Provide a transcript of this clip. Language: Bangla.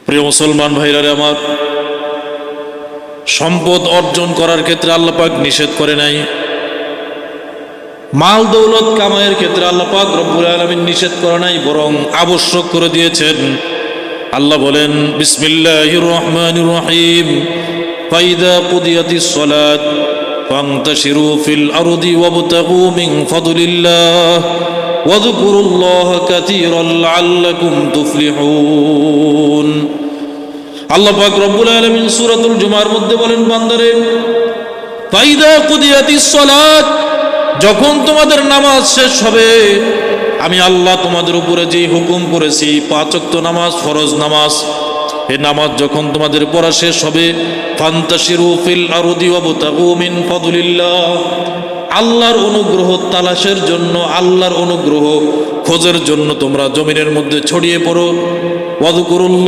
প্রিয় মুসলমান ভাইরা আমার, সম্পদ অর্জন করার ক্ষেত্রে আল্লাহ পাক নিষেধ করে নাই। মাল দৌলত কামাইয়ের ক্ষেত্রে আল্লাহ পাক রব্বুল আলামিন নিষেধ করে নাই, বরং আবশ্যক করে দিয়েছেন। আল্লাহ বলেন, বিসমিল্লাহির রহমানির রহিম, ফাইদা কুদিয়াতিস সালাত ফান্তাশিরু ফিল আরদি ওয়াবতাগু মিন ফাদলিল্লাহ ওয়াযকুরুল্লাহা কাসীরান লাআল্লাকুম তুফলিহুন। আল্লাহ পাক রব্বুল আলামিন সূরাতুল জুমার মধ্যে বলেন, বান্দারে, ফাইদা কুদিয়াতিস সালাত, যখন তোমাদের নামাজ শেষ হবে, আমি আল্লাহ তোমাদের উপরে যে হুকুম করেছি 5 ওয়াক্ত নামাজ, ফরজ নামাজ, এই নামাজ যখন তোমাদের পড়া শেষ হবে, ফান্তাশিরু ফিল আরদি ওয়াবতাগু মিন ফাদলিল্লাহ, আল্লাহর অনুগ্রহ তালাশের জন্য, আল্লাহর অনুগ্রহ খোঁজের জন্য তোমরা জমিনের মধ্যে ছড়িয়ে পড়ো। ওয়াযকুরুল্লাহ